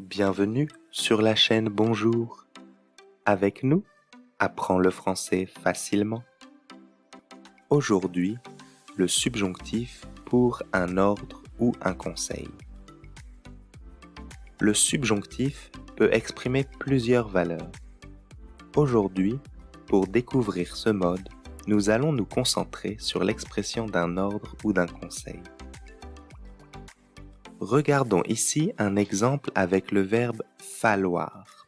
Bienvenue sur la chaîne Bonjour. Avec nous, apprends le français facilement. Aujourd'hui, le subjonctif pour un ordre ou un conseil. Le subjonctif peut exprimer plusieurs valeurs. Aujourd'hui, pour découvrir ce mode, nous allons nous concentrer sur l'expression d'un ordre ou d'un conseil. Regardons ici un exemple avec le verbe falloir.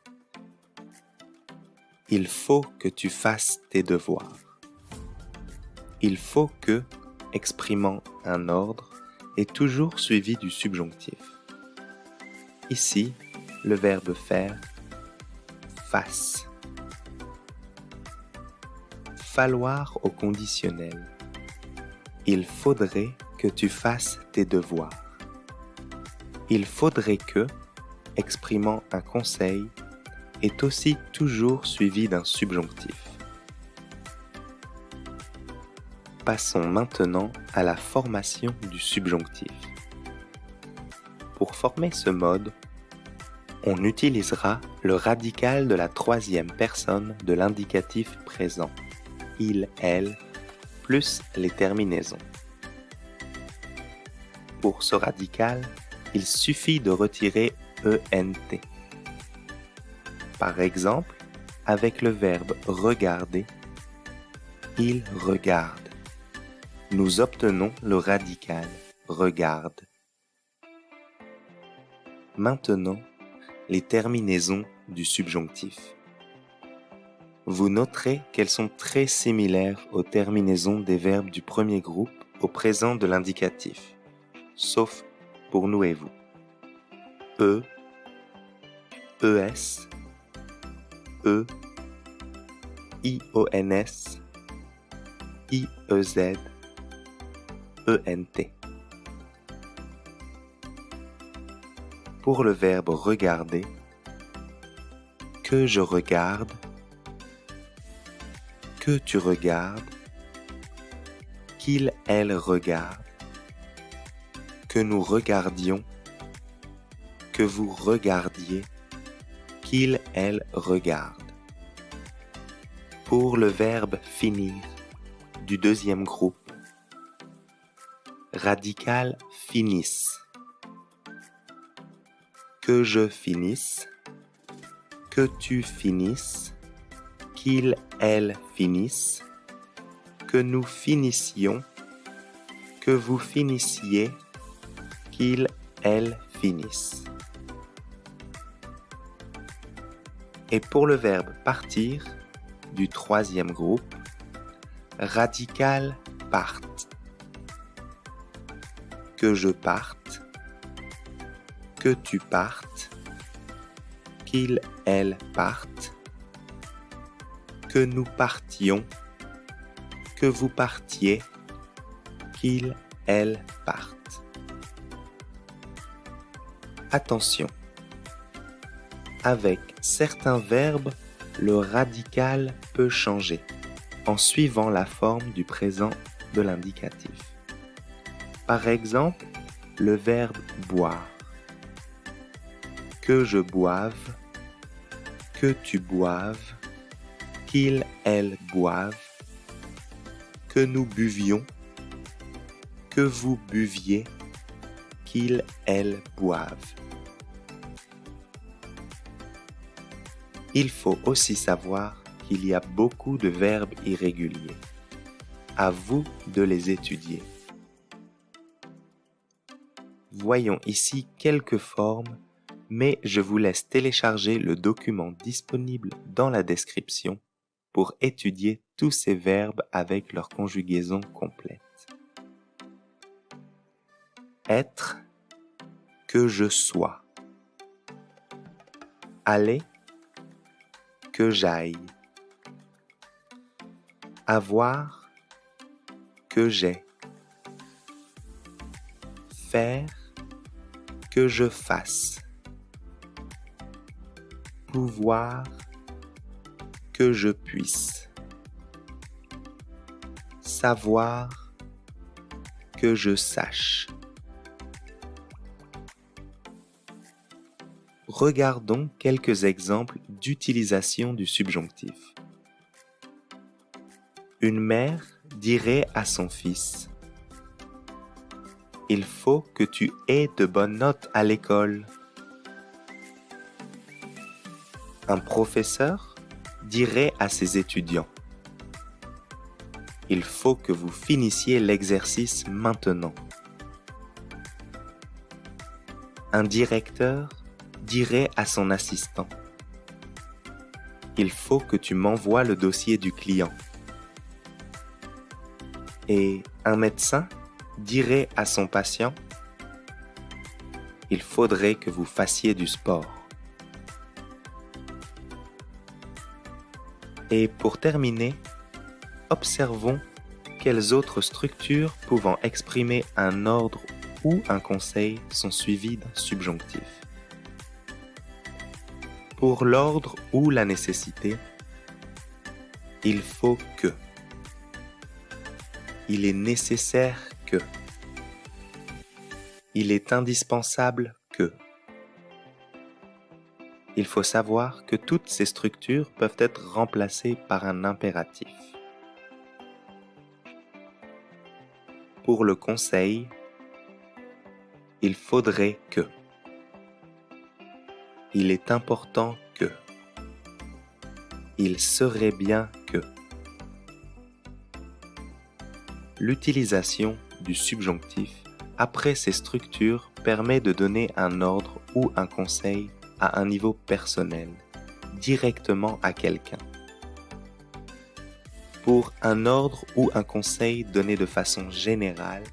Il faut que tu fasses tes devoirs. Il faut que, exprimant un ordre, est toujours suivi du subjonctif. Ici, le verbe faire, fasse. Falloir au conditionnel. Il faudrait que tu fasses tes devoirs. Il faudrait que, exprimant un conseil, est aussi toujours suivi d'un subjonctif. Passons maintenant à la formation du subjonctif. Pour former ce mode, on utilisera le radical de la troisième personne de l'indicatif présent, il, elle, plus les terminaisons. Pour ce radical, il suffit de retirer ENT. Par exemple, avec le verbe regarder, il regarde. Nous obtenons le radical regarde. Maintenant, les terminaisons du subjonctif. Vous noterez qu'elles sont très similaires aux terminaisons des verbes du premier groupe au présent de l'indicatif, sauf pour nous et vous. E, ES, E, IONS, IEZ, ENT. Pour le verbe regarder, que je regarde, que tu regardes, qu'il, elle regarde, que nous regardions, que vous regardiez, qu'il, elle regarde. Pour le verbe finir du deuxième groupe, radical finisse. Que je finisse, que tu finisses, qu'il, elle finisse, que nous finissions, que vous finissiez, qu'il, elle finisse. Et pour le verbe partir, du troisième groupe, radical parte. Que je parte, que tu partes, qu'il, elle parte, que nous partions, que vous partiez, qu'il, elle parte. Attention, avec certains verbes, le radical peut changer en suivant la forme du présent de l'indicatif. Par exemple, le verbe boire. Que je boive, que tu boives, qu'il, elle boive, que nous buvions, que vous buviez, qu'il, elle boive. Il faut aussi savoir qu'il y a beaucoup de verbes irréguliers. À vous de les étudier. Voyons ici quelques formes, mais je vous laisse télécharger le document disponible dans la description pour étudier tous ces verbes avec leur conjugaison complète. Être, que je sois. Aller, que j'aille. Avoir, que j'ai. Faire, que je fasse. Pouvoir, que je puisse. Savoir, que je sache. regardons quelques exemples d'utilisation du subjonctif. Une mère dirait à son fils « Il faut que tu aies de bonnes notes à l'école. » Un professeur dirait à ses étudiants « Il faut que vous finissiez l'exercice maintenant. » Un directeur dirait à son assistant « Il faut que tu m'envoies le dossier du client. » Et un médecin dirait à son patient « Il faudrait que vous fassiez du sport. » Et pour terminer, observons quelles autres structures pouvant exprimer un ordre ou un conseil sont suivies d'un subjonctif. Pour l'ordre ou la nécessité, il faut que. Il est nécessaire que. Il est indispensable que. Il faut savoir que toutes ces structures peuvent être remplacées par un impératif. Pour le conseil, il faudrait que. Il est important que. Il serait bien que. L'utilisation du subjonctif après ces structures permet de donner un ordre ou un conseil à un niveau personnel, directement à quelqu'un. Pour un ordre ou un conseil donné de façon générale,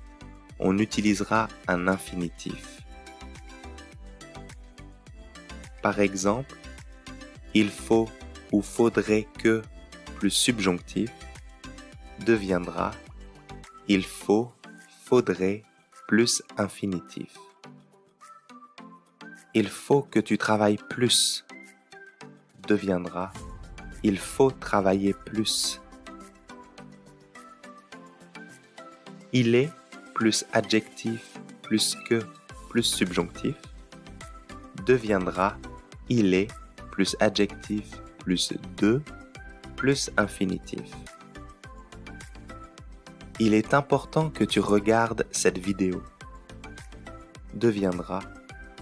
on utilisera un infinitif. Par exemple, il faut ou faudrait que plus subjonctif deviendra il faut, faudrait plus infinitif. Il faut que tu travailles plus deviendra il faut travailler plus. Il est plus adjectif plus que plus subjonctif deviendra il est plus adjectif plus de plus infinitif. Il est important que tu regardes cette vidéo deviendra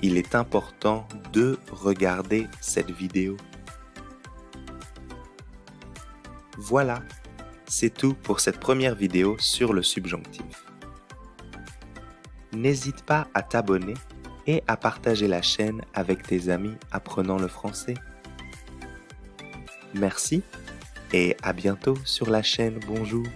il est important de regarder cette vidéo. Voilà, c'est tout pour cette première vidéo sur le subjonctif. N'hésite pas à t'abonner et à partager la chaîne avec tes amis apprenant le français. Merci et à bientôt sur la chaîne Bonjour.